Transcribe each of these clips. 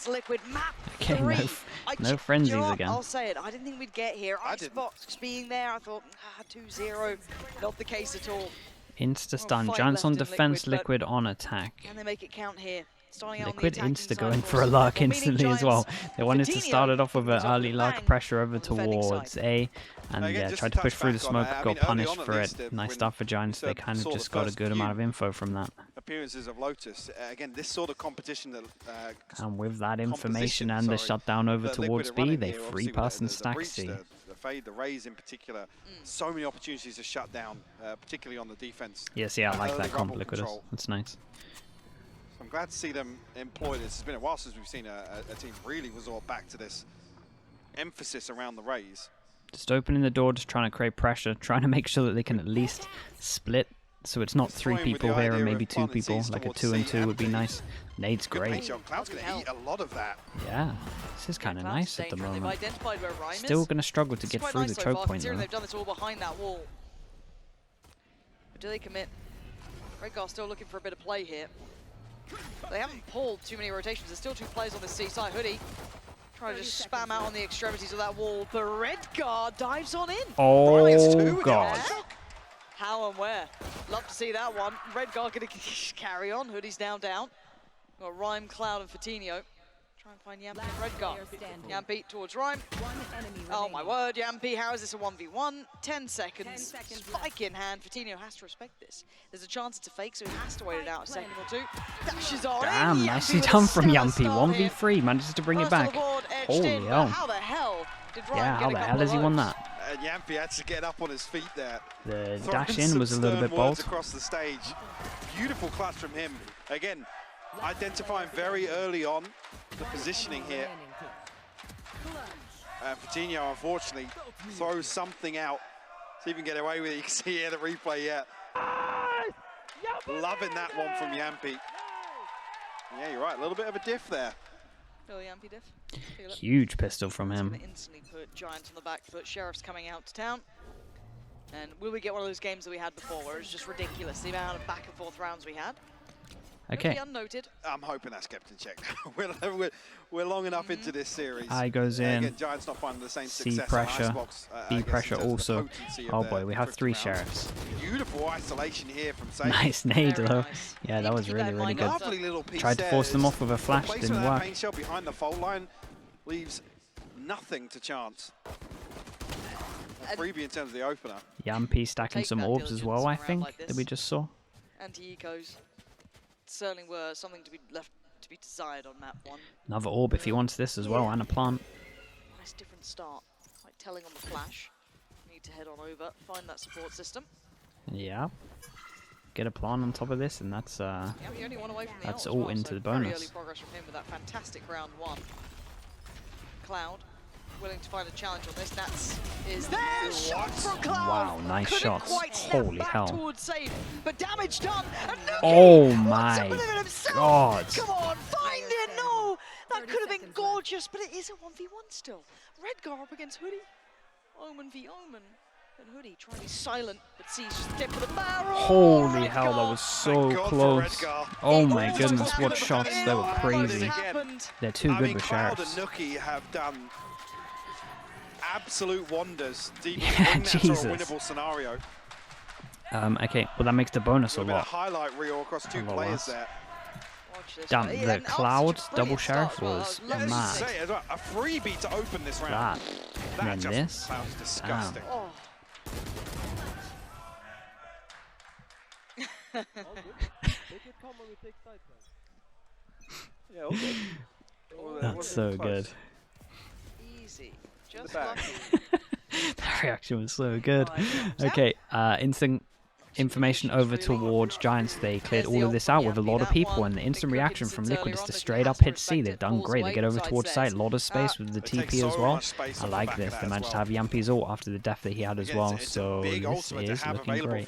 Defense Liquid map Okay, 3. no frenzies you know again. I'll say it. I didn't think we'd get here. Icebox being there, I thought 2-0. Not the case at all. Insta stun. Giants on defense, Liquid on attack. And they make it count here. Starting out Liquid on the insta going for a lurk instantly as well. They wanted to start it off with an early lurk pressure over towards A, and yeah, tried to push through the smoke, got punished for it. Nice stuff for Giants. They kind of just got a good amount of info from that. Appearances of Lotus. Again, this sort of competition that. And with that information and the shutdown over towards B, they three-person stack C. The fade, the raise in particular, so many opportunities to shut down, particularly on the defense. Yes, yeah, I like that comp, Liquidus. That's nice. I'm glad to see them employ this. It's been a while since we've seen a team really resort back to this emphasis around the raise. Just opening the door, just trying to create pressure, trying to make sure that they can at least split, so it's not 3 people here and maybe 2 people. Like a 2 and 2 would be nice. Nade's great. Cloud's going to eat a lot of that. Yeah, this is kind of nice at the moment. Still going to struggle to get through the choke point though. They've done this all behind that wall. But do they commit? Redgar still looking for a bit of play here. They haven't pulled too many rotations. There's still 2 players on the C side. Hoodie trying to just spam out on the extremities of that wall, but Redgar dives on in. Oh god. How and where? Love to see that one. Redgar gonna carry on. Hoodie's down. Got Rhyme, Cloud, and Fatinho. Try and find Yampi and Redgar. Yampi towards Rhyme. Oh my word, Yampi, how is this a 1v1? 10 seconds. Spike in hand. Fatinho has to respect this. There's a chance it's a fake, so he has to wait it out a second or 2. Dashes on. Damn, nicely done from Yampi. 1v3, manages to bring it back. Holy hell. How the hell did Rhyme yeah, how the hell has he won that? And Yampi had to get up on his feet there. The dash in was a little bit bold. Across the stage. Beautiful clutch from him. Again, identifying very early on the positioning here. Fatinho, unfortunately, throws something out. See if he can get away with it. You can see here the replay, yeah. Loving that one from Yampi. Yeah, you're right. A little bit of a diff there. Yampi diff. Huge pistol from him. Instantly put Giants on the back foot. Sheriff's coming out to town. And will we get one of those games that we had before where it's just ridiculous, the amount of back and forth rounds we had? Okay. Unnoted. I'm hoping that's kept in check. we're long enough into this series. I goes in. Again, Giants not finding the same C success pressure. Icebox, B pressure also. Oh boy, we have 3 sheriffs. Beautiful isolation here from Safe. Nice nade though. Nice. Yeah, that was really good. Lovely little piece. Tried to force them off with a flash, didn't work. Paint shell behind the foul line leaves nothing to chance. Freebie in terms of the opener. Yampi stacking some orbs as well, I think, that we just saw. Anti-ecos certainly were something to be left to be desired on map 1. Another orb if he wants this as well, and a plant. Nice different start. Like telling on the flash. Need to head on over, find that support system. Yeah. Get a plant on top of this, and that's only one away from the that's ult all as well, into so the very bonus. early progress from him with that fantastic round 1. Cloud willing to find a challenge on this. Nats is there. Shot from Cloud. Wow, nice shots. Holy hell. Towards safe, but damage done. And oh my god. Come on, find it. No, that could have been gorgeous, but it is a 1v1 still. Redgar up against Hoodie. Omen v Omen. And Hoodie trying to be silent, but sees just tip of the barrel. Holy hell, that was so close. Oh my goodness, what shots. They were crazy. They're too good with sheriffs. Cloud and Nookie have done absolute wonders deep yeah, in that sort Jesus. of winnable scenario. Okay, well that makes the bonus a lot. Highlight reel across 2 players there. Damn, the Cloud double sheriff was mad. A freebie to open this round. That. And then this. Cloud's disgusting. Oh. Yeah, all good. That's so good. Easy. Just lucky. That reaction was so good. Okay, instant information over towards Giants. They cleared all of this out with a lot of people, and the instant reaction from Liquid is to straight up hit C. They've done great. They get over towards site. Lotus space with the TP as well. I like this. They managed to have Yampi's ult after the death that he had as well, so this is looking great.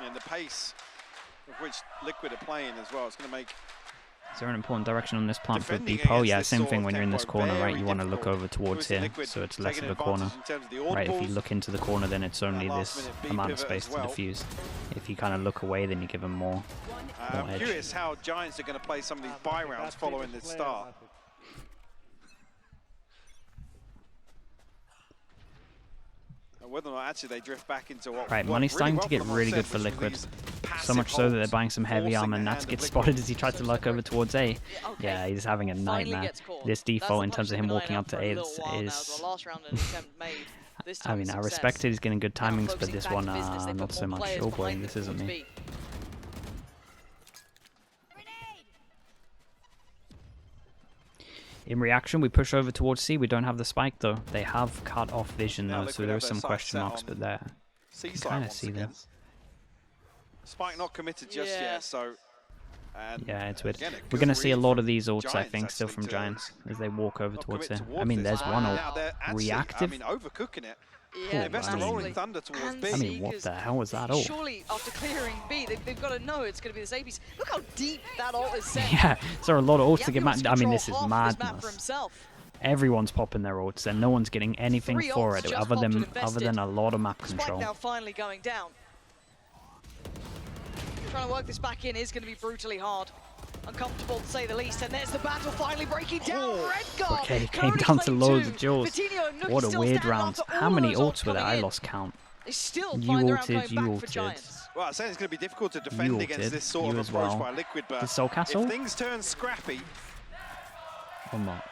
And the pace of which Liquid are playing as well. It's going to make... Is there an important direction on this plant for defending Beepo? against Yeah, this same sort thing of when you're in this tempo, corner, right? very You want to look difficult. over towards Twisted here, Liquid so it's less taking of a corner. advantage in terms of the Right, if you audibles. look into the corner, then it's only That this last-minute B amount of pivot space as well. to defuse. If you kind of look away, then you give them more I'm edge. curious how Giants are going to play some of these buy rounds following this start. Whether or not actually they drift back into what Right, what money's starting well to get for them really on good set, for which was Liquid. these So much passive so that they're holds, buying some heavy forcing armor, the and hand Nats of gets Liquid. spotted as he tries to lurk over towards A. Okay. Yeah, he's having a Finally nightmare. gets caught. This That's the default in punch terms of they've him been walking eyeing up to for A a little while now. is The last round an attempt made. This I time mean, I success. respected he's getting good Now timings, but focusing this back one, in business, they not put so more much. players Oh boy, behind this them isn't towards me. B. In reaction, we push over towards C. We don't have the spike, though. They have cut off vision, Now though, Liquid so there have is their some sights question set marks, on but there. Seaside Kind of once see again. this. Spike not committed just Yeah. yet, so... And Yeah, it's weird. again, a We're good going to see a read lot from of these ults, I Giants, think, still actually, from to Giants as they walk over not towards commit it. towards I mean, this. there's one ult. Now they're actually, Reactive? I mean, overcooking it. Yeah, Invest a I mean- rolling thunder towards and B. I mean, what the hell was that ult? Surely, after clearing B, they've got to know it's going to be this ABC. Look how deep that ult is set. Yeah, there are a lot of ults to Yappy get wants mad. I mean, control this is half of this map for madness. himself. Everyone's popping their ults, and no one's getting anything 3 for ults it just other popped and than invested. a lot of map Spike control. now finally going down. Trying to work this back in is going to be brutally hard. Uncomfortable to say the least, and there's the battle finally breaking down. Redguard Okay, it can came only down to claim loads 2. of duels. Coutinho and Nuki What a still weird standing round. after How all many those ults were there? coming I in. lost count. They still You find their round ulted, going you back for ulted. Giants. Well, I'm saying it's going to be difficult to defend You against ulted, this sort you of as approach well. by Liquid, but Did Soul Castle? if things turn scrappy, Or not?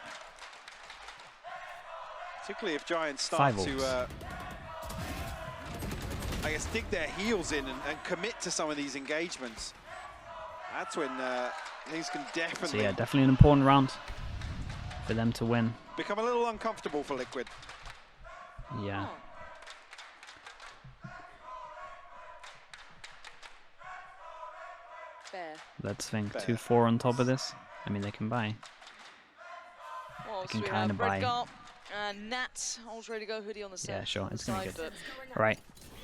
particularly if Giants Five start to, ults. I guess, dig their heels in and commit to some of these engagements, that's when things can So definitely yeah, definitely an important round for them to win. become a little uncomfortable for Liquid. Yeah. Oh. Fair. Let's think. Fair. 2-4 on top of this. I mean, they can buy. Well, can so we kinda have buy. Redguard and Nats. All's ready to go. Hoodie on the Yeah, sure, it's gonna be side, good. but All right.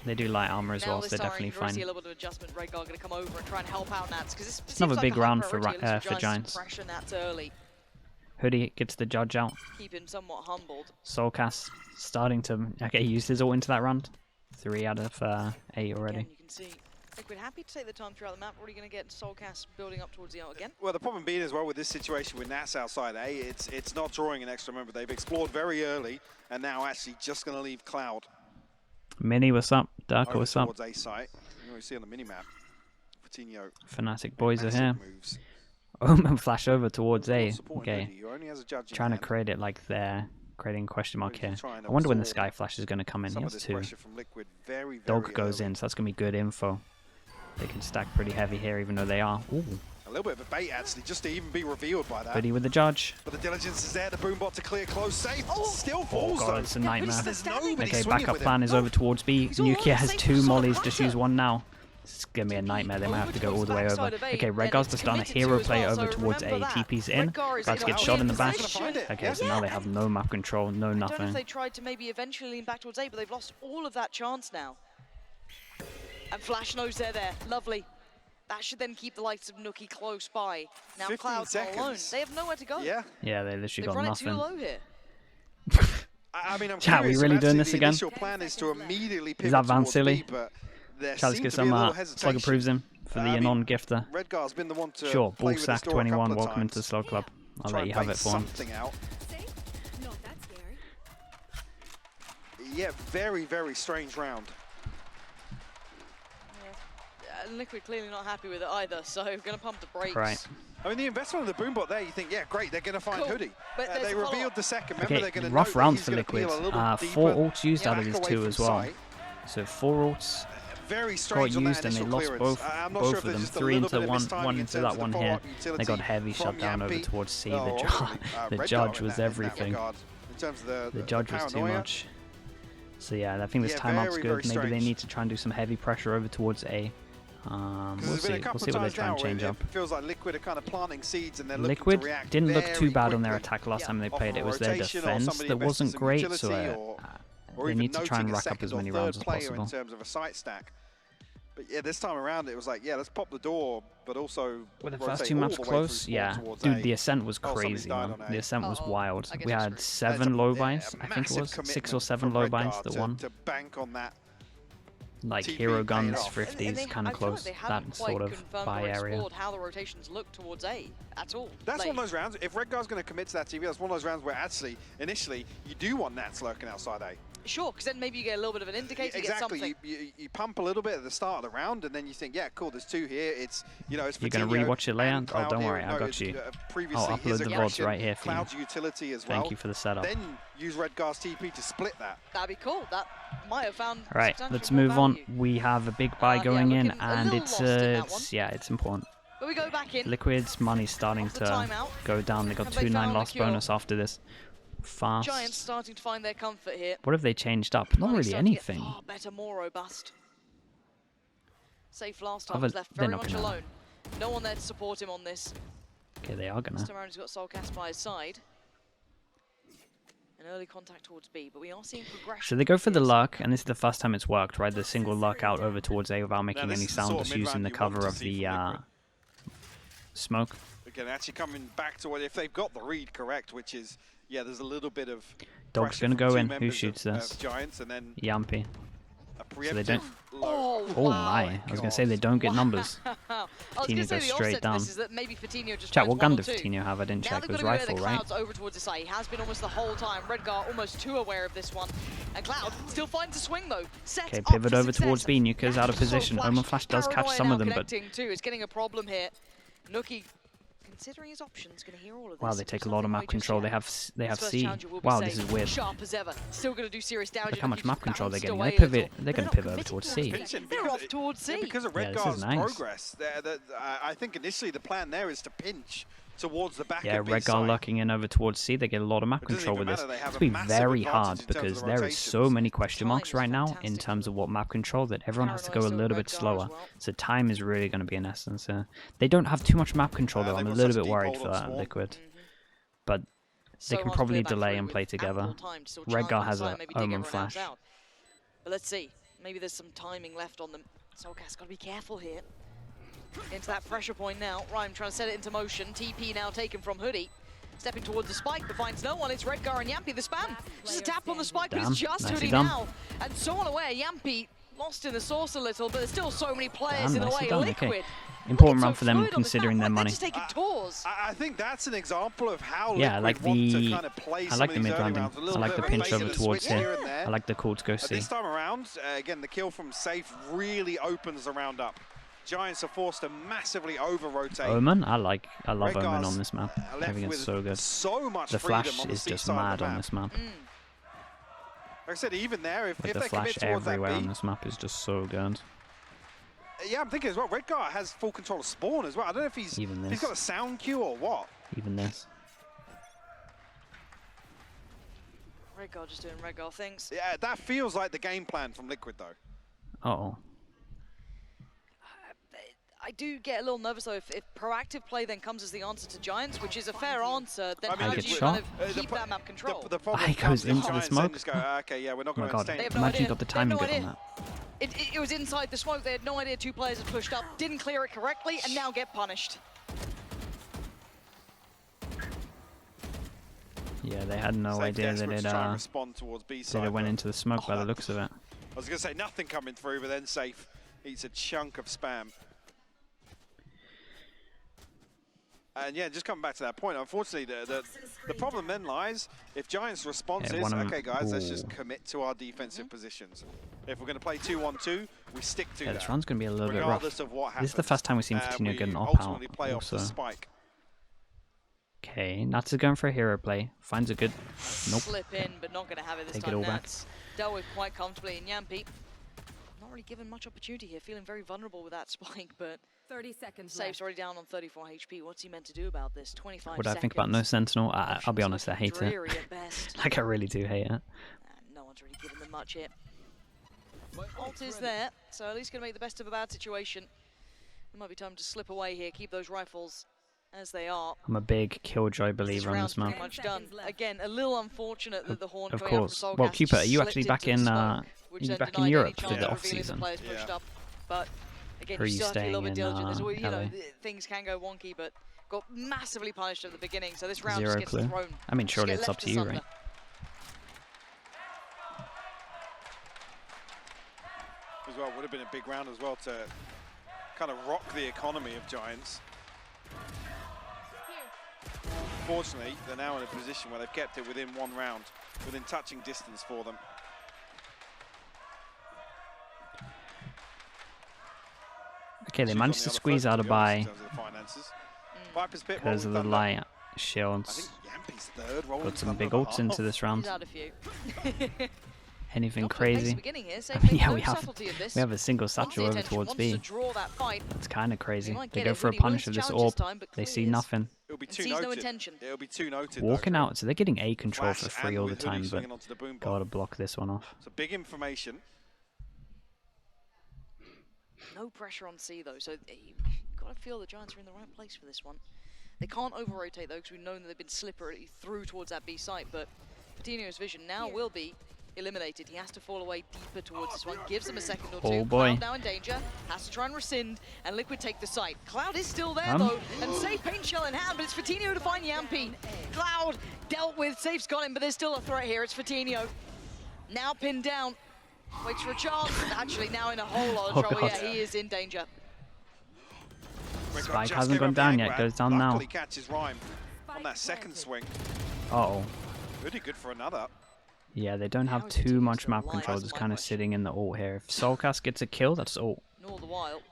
They do light armor as now well, this so they're time definitely you can already see a fine. little bit of adjustment. Redguard going to come over and try and help out Nats because this another seems big like a high round for priority, at least Giants. to pressure Nats early, Hoodie gets the judge out. keep him somewhat humbled. Soulcast starting to use his ult into that round. 3 out of 8 already. Again, you can see Liquid happy to take the time throughout the map. Already going to get Soulcast building up towards the ult again. Well, the problem being as well with this situation with Nats outside A, it's not drawing an extra member. They've explored very early and now actually just going to leave Cloud Mini, what's up? Darko, over what's up? towards A site. You know, you see on the minimap, Coutinho, Fnatic boys are massive here. moves. Omen flash over towards Little A. supporting Okay. Hoodie, who only has a judge in Trying to hand. create it like they're creating a question mark Really here. trying to I wonder when the absorb Sky Flash is going to come in. He Some of has this 2. pressure from Liquid very, very Dog goes early. in, so that's going to be good info. They can stack pretty heavy here, even though they are. Ooh, A little bit of a bait, actually, just to even be revealed by that. Hoodie with the judge. But the diligence is there, the boombot to clear close, safe, still Oh falls god, though. it's a nightmare. There's nobody Okay, swinging backup with plan him. is over towards B. He's all Nukia on has the 2 same mollies, side just of use Hunter. 1 now. It's going to be a nightmare. They might have to go all the way over. Okay, Redguard's to start a hero play over towards A. TP's in. About to get shot in the back. Okay, so now they have no map control, no I don't know nothing. if they tried to maybe eventually lean back towards A, but they've lost all of that chance now. And Flash knows they're there. Lovely. That should then keep the likes of Nuki close by. Now 15 Cloud's not alone. seconds. They have nowhere to go. Yeah. Yeah, they literally They've got run it too nothing. low here. I mean, I'm Chat, we curious, really if doing actually this the again? initial plan is to immediately pivot that Van towards Silly? B, but there Chat, let's seems get to be a some little Slug hesitation. approves him for the I mean, non-gifter. Redguard's been the one to Sure, play Bull with the Sack store a couple 21, of welcome into the times. Slug Club. I'll Try let and you have bait it for him. something out. Not that scary. Yeah, very, very strange round. Liquid clearly not happy with it either, so going to pump the brakes. Right. I mean, the investment of the boombot there, you think, yeah, great, they're going to find Cool. Hoodie. But there's They a revealed follow-up. the second. Remember, Okay, they're going to rough know round that for he's Liquid. gonna peel a little 4 deeper, ults used out of back his away 2 from as well. sight. So 4 ults Very got strange on that used and they initial lost clearance. both, I'm not both sure if of there's them. just a 3 little into bit of 1, mistiming 1 in into terms that of the one here. follow-up They utility got heavy from shut down over Yampy. towards C. Oh, The, ultimately, the Redguard judge in was that everything. regard, in terms of The judge was too paranoia. much. So yeah, I think this Yeah, timeout's very, good. very Maybe they strange. need to try and do some heavy pressure over towards A. We'll There's see. been a We'll couple see of what they times try now and where change it up. feels like Liquid are kind of planting seeds and they're looking Liquid to react didn't look very too bad on their quickly. attack last Yeah. time they Off played. of It a was their rotation or defense somebody that invested wasn't some great, so utility or they even need to try and noting a rack up second as or many third rounds as player in possible. terms of a site stack. But yeah, this time around it was like, yeah, let's pop the door, but also Were the rotate first two all maps the way close? through Yeah. spawn towards Dude, A. the ascent was Oh, somebody's crazy, died man. on A. The ascent was wild. I guess We it's had screwed. 7 low binds, I think it massive was. 6 or commitment 7 from low Red binds Guard that won. to bank on that. Like TP hero paid guns, off. And 50s, they- kind I of feel like close. they haven't That quite sort of confirmed buy or area. explored how the rotations look towards A at all. That's Like, one of those rounds. If Red Guard's going to commit to that TV, that's one of those rounds where actually, initially, you do want Nats lurking outside A. sure, because then maybe you get a little bit of an indicator, you get Exactly. something. You pump a little bit at the start of the round, and then you think, yeah, cool. There's 2 here. It's it's. You're gonna Coutinho rewatch it later? and Oh, Cloud don't here. worry, I No, got it's, you. Previously, I'll his upload the VODs aggression, right here for you. Cloud's utility as well. Thank you for the setup. Then use Red Guard's TP to split that. That'd be cool. That might have found. All right, substantial let's more move on. value. We have a big buy Yeah, going in, looking a and little lost in that one. yeah, it's important. But we go back in. Liquid's money's starting Off the to timeout. go down. They got Have they 2-9 found the lost cure? bonus after this. Fast. Giants starting to find their comfort here. What have they changed up? Not Money's really starting to get anything. far better, more robust. Safe last Other- time, was left they're very not much gonna- alone. No one there to support him on this. Okay, they are This gonna. time around he's got Soulcast by his side. An early contact towards B, but we are seeing progression. So they go for the here. luck, and this is the first time it's worked, right? The single luck out over towards A without making this any is the sound, sort of just using the mid-round you want cover to of see the from Liquid. smoke. Again, actually coming back to what if they've got the read correct, which is there's a little bit of. Dog's pressure gonna from go 2 in. Who members shoots of this? Giants, and then Yampy. a So they preemptive. don't. Oh, Oh wow. my! I was gonna say they don't get numbers. I was Coutinho going to say goes the straight offset to down. this is that maybe Coutinho just Chat, finds what gun one did or two. Coutinho have? I didn't Now check. they've It was got to rifle, the right? Cloud's over towards his side. He has been almost the whole time. Redgar almost too aware of this one. And Cloud still finds a swing though. Sets Okay, up pivot for over success. towards B. Nuka's out of So position. Omen Flash does catch Paranoia some now of them, but connecting too. It's getting a problem here. Nookie, considering his options, going to hear all of this. wow, they take a lot of Nothing map right just control. They yet. have His first C. challenger will be Wow, safe. this is weird. Sharp as ever. Still going to do serious damage. Look how much Keeps map control they're bounced getting. away They a pivot. little. They're gonna not pivot over committing towards towards C. B. They're off towards C. Yeah, because of Yeah, Red this is Guard's nice. progress, I think initially the plan there is to pinch towards the back Yeah, of B Redgar side. looking in over towards C. They get a lot of map It doesn't control even with this. matter, they have It's a going to be massive very advantage hard in terms because of the there is so rotations. many question marks Time is right now in fantastic terms of from what map control that everyone has to go a Paranoia little still bit Redgar as slower. well. So time is really going to be an essence. They don't have too much map control though. they've I'm a got little such a bit deep worried hold for on that Swarm. Liquid. But So they can hard to probably clear back delay through and with play together. ample time to still Redgar challenge has on the a side, maybe dig Omen everyone else Flash. out. But let's see. Maybe there's some timing left on them. Soulcast got to be careful here. Into that pressure point now. Rhyme trying to set it into motion. TP now taken from Hoodie. Stepping towards the spike, but finds no one. It's Redgar and Yampy, the spam. Just a tap on the spike, but Damn, it's just nicely Hoodie done. now. And so unaware, Yampy lost in the sauce a little, but there's still so many players Damn, in the nicely way. done, Liquid. okay. Important looking run so for them fluid on this considering map, their like money. They're just taking tours. I think that's an example of how Yeah, I Liquid like want to the kind of play I some like of the these mid early rounding. rounds. A I little like bit the of a pinch bait over and towards switch here. here and there. I like the call to go C. This time around, again, the kill from Safe really opens the round up. Giants are forced to massively over-rotate. Omen, I love Omen Redgar's, on this map. I left think it's with so good. so much The freedom flash on the is C just side of mad the on map. this map. Like I said, even there, if Like the they commit flash towards that everywhere on B, this map is just so good. yeah, I'm thinking as well. Redgar has full control of spawn as well. I don't know if he's Even if this. he's got a sound cue or what. Even this. Redgar just doing Redgar things. Yeah, that feels like the game plan from Liquid though. Uh-oh. I do get a little nervous though if proactive play then comes as the answer to Giants, which is a fair answer. Then I mean, how I do get you shot. kind of keep that map control? The problem he comes goes if into the Giants smoke. then just go, okay, yeah, we're not Oh my going to god. They stay. have no Imagine you idea. got the They have timing no good on idea. that. It was inside the smoke. They had no idea 2 players had pushed up, didn't clear it correctly, and now get punished. Yeah, they had no Safe idea that desperate it to try and respond towards B side. went but- into the smoke by the that- looks of it. I was going to say nothing coming through, but then Safe eats a chunk of spam. And yeah, just coming back to that point, unfortunately, the problem then lies if Giants' response Yeah, is, one of 'em- okay, guys, let's just Ooh. commit to our defensive positions. If we're going to play 2-1-2, we stick to Yeah, that. this run's going to be a little bit rough. regardless of what happens. This is the first time we've seen Coutinho we get an op out. ultimately play off the Also. spike. Okay, Nats is going for a hero play. Finds a good... Nope. Slip in, but not going to have it this Take it time. all back. Nats dealt with quite comfortably. And Yampy, not really given much opportunity here, feeling very vulnerable with that spike, but 30 seconds Safe's left. already down on 34 HP. What's he meant to do about this? 25 What do I seconds. think about no Sentinel? I'll be Options honest, I looking hate it. dreary at best. Like, I really do hate it. And no one's really given them much here. Ult is there, so at least going to make the best of a bad situation. It might be time to slip away here, keep those rifles as they are. I'm a big Killjoy This believer on round's this map. pretty much done. Again, a little unfortunate that the horn Of coming out course. from Well, Soulcast Cupid, are you slipped actually into back the in, smoke, which you then back in denied any Europe chance for the of off revealing season? players pushed Yeah. up. But again, Who are you you still have to be a little bit staying in, diligent. There's always, you know, LA? things can go wonky, but got massively punished at the beginning. So this round Zero just clue. gets thrown. I mean, Just surely get it's up left to you, asunder. right? As well, would have been a big round as well to kind of rock the economy of Giants. Fortunately, they're now in a position where they've kept it within one round, within touching distance for them. Okay, they Shoes managed on to the other squeeze foot, out to a be honest, in buy terms of the finances. Viper's Pit, because of the Rolling Thunder. light I shields. think Yampi's third, Rolling Got some Thunder big and a ults into half. this round. He's had a few. Anything Not to the pace crazy? beginning here, so I mean, maybe yeah, no we have subtlety in this. a single Wants the satchel over attention, towards wants B. to draw that fight. That's kind of crazy. might They get go it. for a Really willing punch to of this challenge this orb. time, but They see clears. nothing. It'll be And too sees no noted. intention. It'll be too noted. though, Walking for out, so they're getting A control Flash for free and all the with Hoodie time, but swinging onto the boom gotta bomb. block this one off. So big information. No pressure on C though, so you've got to feel the Giants are in the right place for this one. They can't over-rotate though, because we've known that they've been slippery through towards that B site, but Patino's vision now will be eliminated. He has to fall away deeper towards this one, gives them a second or two. Oh boy. Cloud now in danger, has to try and rescind, and Liquid take the site. Cloud is still there though, and safe paint shell in hand, but it's Fatino to find Yampi. Cloud dealt with, safe's got him, but there's still a threat here. It's Fatino. Now pinned down, waits for a chance, and actually now in a whole lot of Oh, trouble. God. Yeah, he is in danger. Spike Just hasn't gave gone up the down egg yet, grab. goes down now. Luckily catches Rhyme on that second swing. Uh-oh. Really good for another. Yeah, they don't have Now it too continues much to map lie. control, That's just my kind of question. sitting in the ult here. If Soulcast gets a kill, that's ult. And all the while,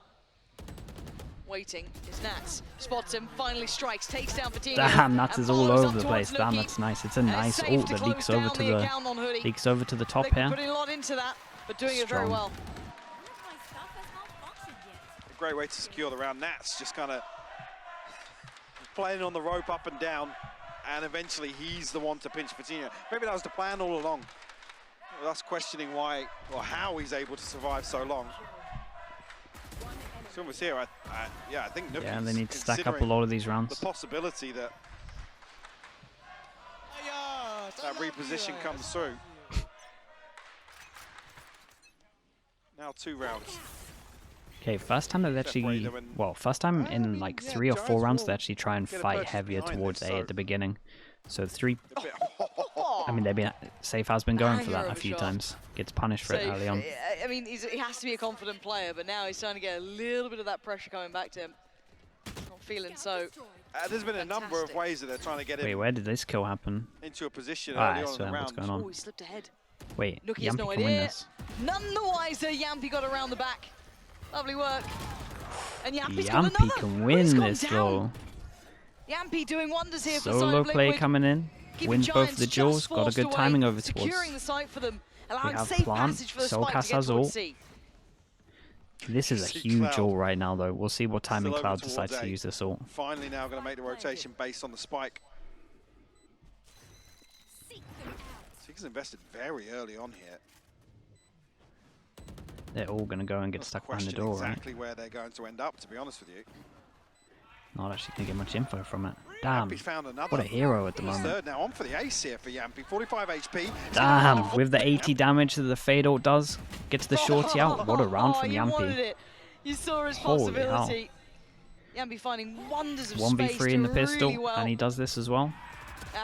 waiting is Nats. Spots him, finally strikes, takes down Fatino. Damn, Nats and is all follows over up the towards place. Damn, Nuki. that's nice. It's a And it's nice safe ult to that close leaks over down to the the account on Hoodie. top Liquid here. putting a lot into that, but doing it very Strong. well. A great way to secure the round. Nats just kind of playing on the rope up and down, and eventually he's the one to pinch Patino. Maybe that was the plan all along. Us questioning why or how he's able to survive so long. So almost here, I think Nuki's Yeah, they need to stack up a considering lot of these the rounds. possibility that that reposition comes through. Now 2 rounds. Okay, first time that they actually, well, first time in like 3 or 4 rounds they actually try and get a fight purchase heavier behind towards this, A so- at the beginning. So 3, A bit I mean, they've been, Safe has been going for Banger that a of a few shot. times. Gets punished for it Safe. early on. I mean, he has to be a confident player, but now he's starting to get a little bit of that pressure coming back to him. Not feeling so. there's been a number of Fantastic. ways that they're trying to get Wait, him where did this kill happen? into a position Ah, early on so in the then what's round. going on? Oh, he slipped ahead. Wait, Nuki has Yampi no can win idea. this. None the wiser, Yampi got around the back. Lovely work. And Yampi's got Yampi another. can Oh, win he's gone this down. though. Yampi doing wonders here for Solo Side play Liquid. coming in. Keeping Wins both Giants the just duels. Got a forced good away, timing over securing towards. the site for them, allowing have safe Plant, passage for the spike Soulcast to get has towards ult. C. This is a See huge Cloud. ult right now though. We'll see what timing Still over Cloud towards decides to A. use this ult. Finally now going to make the rotation based on the spike. Seeker's invested very early on here. They're all going to go and get Let's stuck behind the question door, right? exactly where they're going to end up, to be honest with you. Not actually going to get much info from it. Damn, Yampi found another. what a hero at the He's moment. third now on for the ace here for Yampi. 45 HP. Damn, with the 80 damage that the Fade ult does, gets the shorty out. What a round from You wanted Yampi. it. You saw his Holy hell. possibility. Yampi finding wonders of 1v3 space in to the pistol, really well. and he does this as well.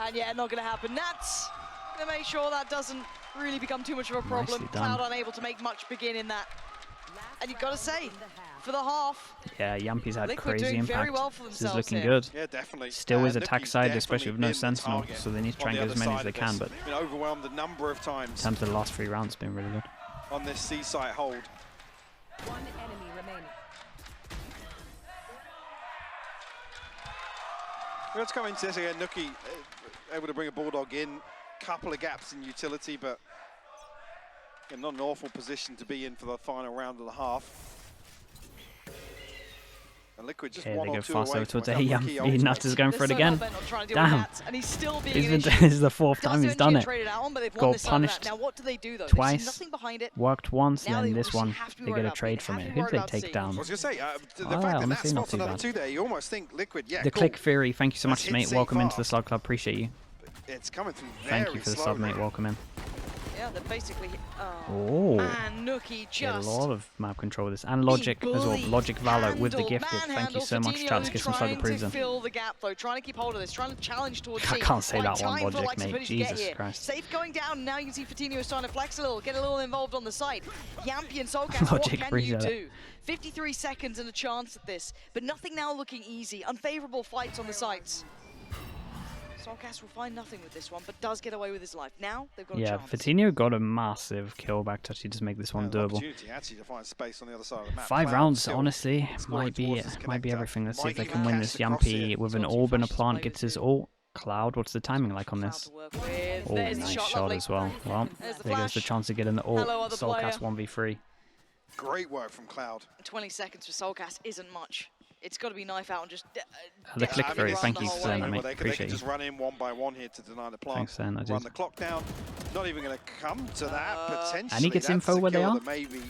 And yeah, not going to happen. Nats going to make sure that doesn't really become too much of a problem. Nicely done. Cloud unable to make much begin in that. And you've got to say, for the half, Yeah, Yampi's had Liquid crazy doing very impact. well for This is themselves looking here. good. Yeah, definitely. Still is attack Nuki's side, especially with no definitely been the Sentinel, target so they need to try on and the get as other many as side they of can, this. but Been overwhelmed a number of in times terms of the last 3 rounds, it's been really good. on this C site hold. One enemy remaining. Let's come into this again. Nuki able to bring a Bulldog in. Couple of gaps in utility, but again, not an awful position to be in for the final round and a half. And Liquid just Okay, one they or go two fast away over from towards a A. couple of key Yampi Nuts is ultimates. going for it They're so again. hell-bent on trying to deal with Damn. Nats, and he's still being This an is, issue. this is the 4th Does time he's eventually done get it. traded out on, but they've Got won this side of punished that. Now what do they do though? They twice. see nothing behind it. Worked once, Now and then they this obviously one, have to be they worried get a about trade B. from They it. have to Who be did they worried take about down? I was going to say, the Oh, fact that honestly, Nat not spots too another bad. 2 there, you almost think Liquid, yeah, The cool. Click Fury, thank you so Let's much, hit mate. C Welcome into far. the Slug Club, appreciate you. It's coming through very Thank you for the sub, slowly. mate. Welcome in. Yeah, they're basically. Oh. Man, Nookie Yeah, a just. lot of map control with this. And Logic as well. Logic Valor with the gifted. Thank you so much, chat. Let's get some slug approves Trying in. to fill the gap, though. Trying to keep hold of this. Trying to challenge towards I C. can't say Buying that one, time for Logic, Lexi mate. Putty to get Jesus here. Christ. Safe going down. Now you can see Fatinho starting to flex a little, get a little involved on the side. Yampy and Soulcast, what Logic can brings you it. do? 53 seconds and a chance at this, but nothing now looking easy. Unfavorable fights on the sides. Soulcast will find nothing with this one, but does get away with his life. Now they've got a Yeah, chance. Fatinho got a massive kill back to actually just make this one An doable. opportunity actually to find space on the other side of the map. 5 Cloud rounds, still honestly, exploring might be towards this connector. everything. Let's see if Might they even can win cast this. across Yampy here. with an Sort of orb and a flashes plant away gets with his it. ult. Cloud, what's the timing like on Cloud this? to work with. Oh, There's the nice shot, shot lovely. as well. Well, There's the there goes the flash. chance to get in the ult. Hello, other Soulcast player. 1v3. Great work from Cloud. 20 seconds for Soulcast isn't much. It's got to be knife out and just. The click I mean, through. run Thank the you whole for saying way. that, Well, mate. they can Appreciate just you. run in one by one here to deny the plant. Thanks, Sam. I Run did. the clock down. Not even going to come to that potentially. And he gets That's info the where they kill are? that maybe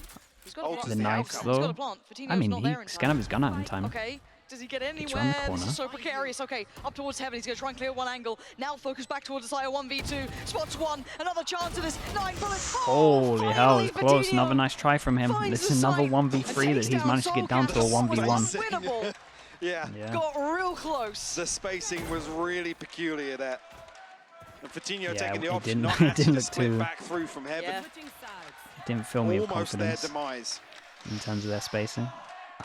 He's got a alters plant. The the knives, outcome. He's though. got a plant. Fatino's I mean, not he there in can have time. his gun out in time. Okay. Does he get around the anywhere? This corner. is so precarious. Okay, up towards heaven. He's going to try and clear one angle. Now focus back towards the side of 1v2. Spots one. Another chance of this. 9 bullets. Holy hell, finally, it's close. Fatinho Another nice try from him. finds This the is another sight 1v3 and that takes he's down managed to get down to a Soulcast. Was 1v1. unwinnable. Yeah. Yeah. Got real close. The spacing was really peculiar there. And Fatinho Yeah, taking the he option didn't- not he actually didn't to look split too- back through from heaven. Yeah. Didn't fill me with Almost their confidence demise. in terms of their spacing.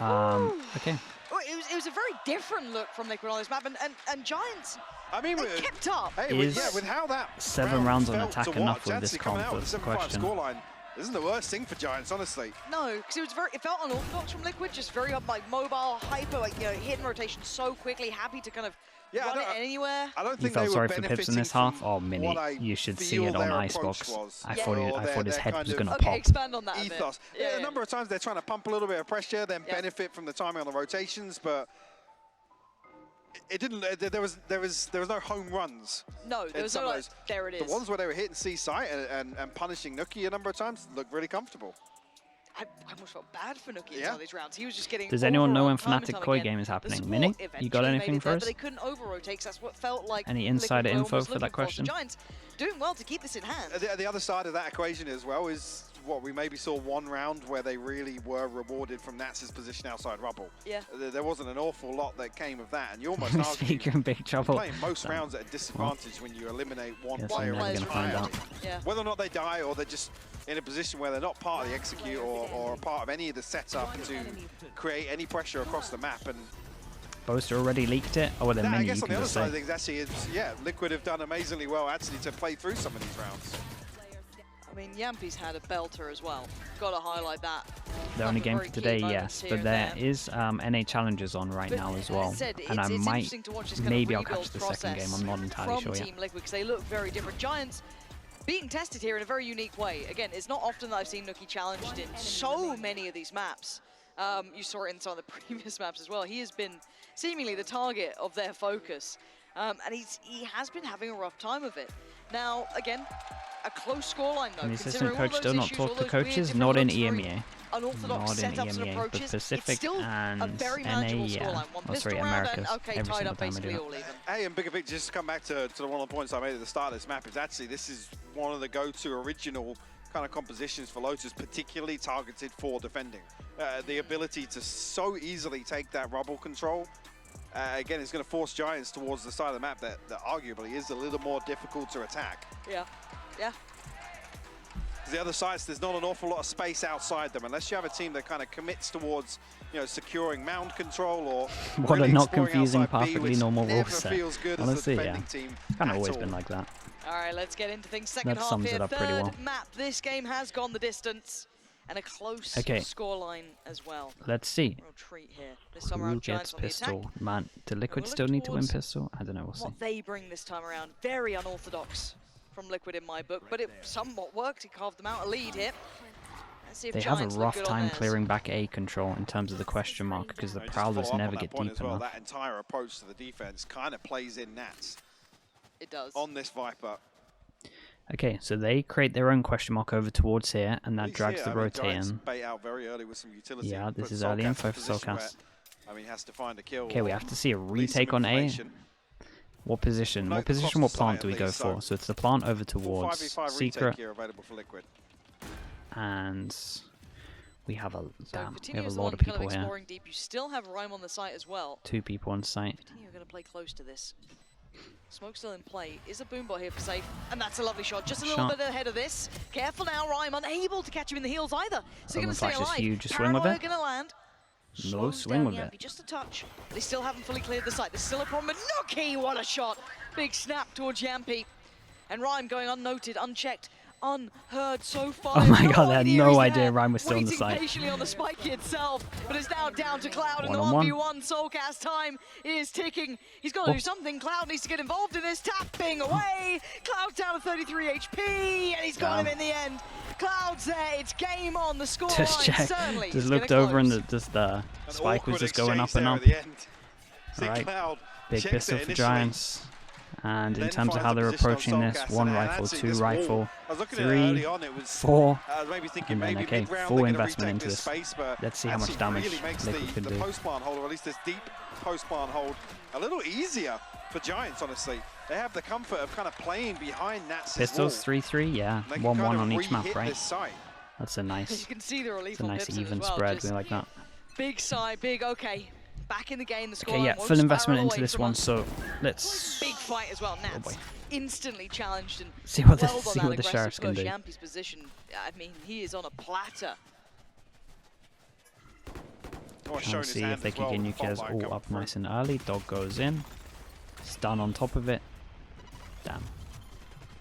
Okay. Oh, it was a very different look from Liquid on this map, and Giants, I mean, they kept up. hey, Is with how that 7 rounds on felt attack to enough watch, with this Jancy coming comp? out with That's the 7-5 question. scoreline isn't the worst thing for Giants, honestly. No, because it felt unorthodox from Liquid, just very like mobile, hyper, like hitting rotation so quickly, happy to kind of run it anywhere. I don't You think felt they sorry were for Pips in this benefiting half? from Oh, Mini, what I you should see feel it on their Icebox. approach was. I Yeah. thought, Or I thought his their head kind was of going to Okay, pop. expand on that a bit. ethos. Yeah, A number of times they're trying to pump a little bit of pressure, then Yeah. benefit from the timing on the rotations, but it didn't. There was no home runs. No, there was some no of like, those. there it is. The ones where they were hitting C site and punishing Nookie a number of times looked really comfortable. I almost felt bad for Nookie in Yeah. some of these rounds. He was just getting Does anyone know when overrun time and Fnatic time Koi again. game is The happening? support Mini, you got eventually anything made it for there, us? But they couldn't over-rotate, so that's what felt like Any Liquid insider were info almost for that looking question? So Giants doing well to keep this in hand. The other side of that equation as well is what we maybe saw one round where they really were rewarded from Nats's position outside rubble. Yeah. There wasn't an awful lot that came of that, and you almost argue Speaker in big trouble. playing most rounds at a disadvantage when you eliminate one Guess player I'm never in gonna the find round. out. Yeah. Whether or not they die or they're just in a position where they're not part of the execute or a part of any of the setup to create any pressure across the map. And Boaster already leaked it. Oh, well, then that, I Mini, you guess on can the other just side of say. things, actually, is, yeah, Liquid have done amazingly well actually to play through some of these rounds. I mean, Yampy's had a belter as well. Got to highlight that. The only Couple game very for key today, moments yes, here but and there is NA challenges on right But now as as I well, said, and I it's might, interesting to watch this kind of maybe I'll rebuild catch the second game. process I'm not entirely from sure yet. Team Liquid because they look very different. Giants being tested here in a very unique way. Again, it's not often that I've seen Nookie challenged in so many of these maps. You saw it in some of the previous maps as well. He has been seemingly the target of their focus, and he has been having a rough time of it. Now, again, a close scoreline though. And the assistant considering all coach those still not issues, all talk to those weird coaches, different not in looks, very EMEA. unorthodox Not in setups and EMEA, but approaches. Pacific it's still a and very NA, manageable yeah. scoreline. One Oh, pistol sorry, round Americas. and okay, Every tied single up time I do basically that. all even. Hey, and bigger picture, just to come back to one of the points I made at the start of this map, is actually this is one of the go-to original kind of compositions for Lotus, particularly targeted for defending. The ability to so easily take that rubble control, again, it's going to force Giants towards the side of the map that arguably is a little more difficult to attack. Yeah, yeah. The other sides, there's not an awful lot of space outside them, unless you have a team that kind of commits towards, securing mound control or What really a not exploring confusing, outside B, perfectly which normal rule never set. feels good Honestly, as the yeah. defending team It's kind of at always all. been like that. All right, let's get into things. Second That half sums here, it up pretty third well. map. This game has gone the distance, and a close scoreline as well. Let's see. Real treat here. This time Who around, gets Giants on the attack. pistol? Man, do Liquid we'll still look need to win towards pistol? I don't know, we'll see. What they bring this time around, very unorthodox from Liquid in my book, but it somewhat worked. He carved them out a lead here. Let's see if They have a Giants look rough good on time theirs. clearing back A control in terms of the question mark, because the Just to Prowlers follow up never on that get point deep as well, enough. that entire approach to the defense kind of plays in Nats It does. on this Viper. Okay, so they create their own question mark over towards here, and At that least drags here, the I mean, rotate Giants in. bait out very early with some utility. Yeah, this puts is early Soulcast info in a for position Soulcast. where, I mean, he has to find a kill. Okay, we or have to see a at least some retake on A. information. What position? Note What the position, cost what plant of do we sight, go at least, for? so So it's the plant over full towards 5v5 retake secret, here available for Liquid. and we have a So damn. We have Coutinho's a the lot one of kind of people here. exploring deep. You still have Rhyme on the site as well. 2 people on site. Coutinho going to play close to this. Smoke still in play. Is a boombot here for safe? And that's a lovely shot. Just a little bit ahead of this. Careful now, Rhyme. Unable to catch him in the heels either. So going to stay Flash is alive. huge. Just swing with it. Going to land. No, Slows swing down with Yampy it. just a touch. They still haven't fully cleared the site. There's still a problem. But Nuki, what a shot. Big snap towards Yampy. And Rhyme going unnoted, unchecked, unheard so far. Oh my god, they had he's no idea there, Rhyme was still on the waiting site. patiently on the spike itself, but it's now down to Cloud, and the One-on-one. 1v1 Soulcast time is ticking. He's got to do something. Cloud needs to get involved in this. Tapping away. Cloud's down to 33 HP, and he's got him in the end. Cloud's there. It's game on. The score Just line check. certainly Just is looked gonna over and close. the spike was just going up and up. Alright, big pistol for Giants. And in terms of how they're approaching this, 1 rifle, 2 rifle, 3, 4, and then okay, full investment into this. Let's see how much damage Liquid can do. Post plant hold, or at least this deep post plant hold, a little easier for Giants, honestly. They have the comfort of kind of playing behind Nats' Pistols, 3-3, yeah, 1-1 on each map, right? That's a You nice, can see the relief it's a on nice Pipson even as well. spread. Just We like that. big side, big, okay. Back in the game, the score Okay, yeah, full investment into this one, so let's big fight as well. Nats boy. instantly challenged and see what the, well see on what that the aggressive Sheriffs can push. do. Yampy's position, I mean, he is on a platter. Trying to see if they can get nuclears all up nice and early. Dog goes in. Stun on top of it. Damn.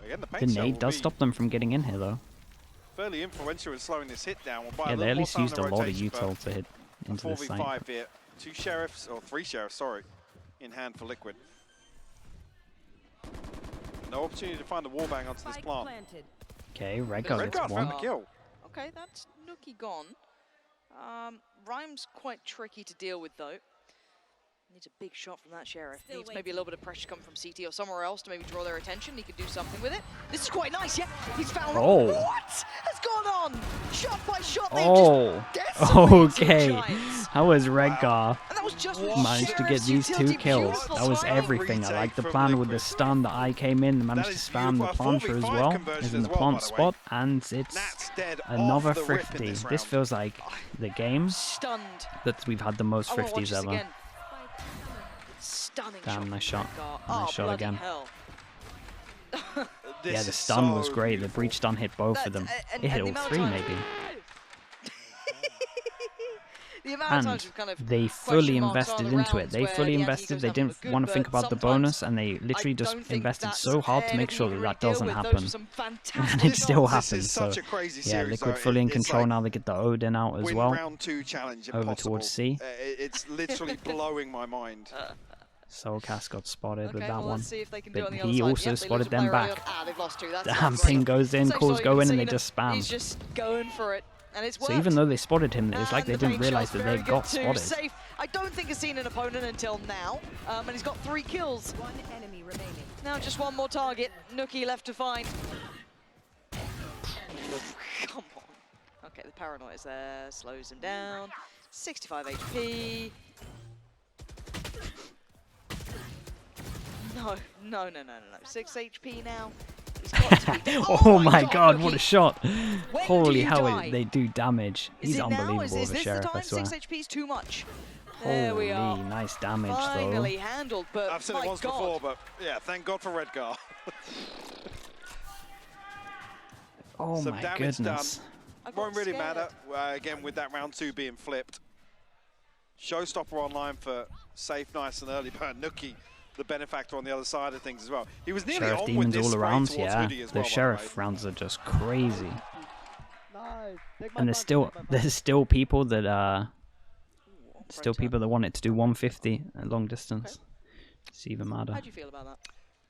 Again, The nade does stop them from getting in here, though. Fairly influential in slowing this hit down. Yeah, they at least used a lot of util to hit into the site. 4v5 here. 2 sheriffs, or 3 sheriffs, sorry, in hand for Liquid. No opportunity to find a wallbang onto this plant. Okay, Redguard gets Redguard one. found the kill. Okay, that's Nuki gone. Rhyme's quite tricky to deal with, though. Needs a big shot from that Sheriff. Needs maybe a little bit of pressure coming from CT or somewhere else to maybe draw their attention. He could do something with it. This is quite nice, yeah? He's found... Oh. What has gone on? Shot by shot, they've Oh, just decimated okay. Giants. How was Redguard And that was just managed to get Sheriff's these 2 utility. kills? Beautiful That was timing. everything. I like the Retake plan from with the Liquid. stun. The eye came in, and managed to is spam the beautiful. planter as 4v5 well. conversion Is in the as well, plant by the way. spot, and it's Nats dead another off the rip in 50. this This round. feels like the game Stunned. that we've had the most I wanna watch 50s this ever. again. Stunning Damn, shot. nice from shot. Redguard. Nice Oh, shot bloody again. hell. This Yeah, the is stun was so great. beautiful. The breach stun hit both of them. It hit all 3 maybe. The amount of And times we've kind of they fully question marks invested on the into it. rounds They where fully the invested. Antigos They having didn't a good, want to think but about the sometimes bonus, and they literally I just don't think invested that's so hard to make anything sure you that really that deal doesn't with. Those happen. are some And fantastic it still results. This happens. is So such a crazy yeah, series, Liquid though. fully in It's control like now. They get the Odin out as win well. round 2 challenge Over impossible. towards C. It's literally blowing my mind. Soulcast got spotted with Okay, that well, one. let's see if they can do it But on the other he side. also Yep, they lose spotted a them player early back. on. They've lost 2. That's Damn, great. ping goes in, Safe calls shot, go you've in, and seen they him. just spam. He's just going for it, and it's So worked. even though they spotted him, it's like And they the didn't paint realize shot's that very they good got too. spotted. Safe. I don't think he's seen an opponent until now, and he's got 3 kills. 1 enemy remaining. Now just 1 more target. Nuki left to find. Come on. Okay, the paranoia is there. Slows him down. 65 HP. No. 6 HP now. He's got to be Oh my god, what a Nuki. shot! When Holy do you hell, die? they do damage. Is He's it now? unbelievable Is with a this sheriff, the I time? swear. 6 HP is too much. There we are. Holy, nice damage Finally though. handled, but I've said my it once God. before, but yeah, thank God for Redguard. Oh Some my damage goodness. I got Won't really scared. matter, again, with that round 2 being flipped. Showstopper online for safe, nice and early, but Nuki, the benefactor on the other side of things as well. He was nearly Sheriff on with demons this all spray around, towards yeah. Hoodie as The well, by sheriff way. rounds are just crazy. And there's still people that want it to do 150 at long distance. It's even madder. How do you feel about that?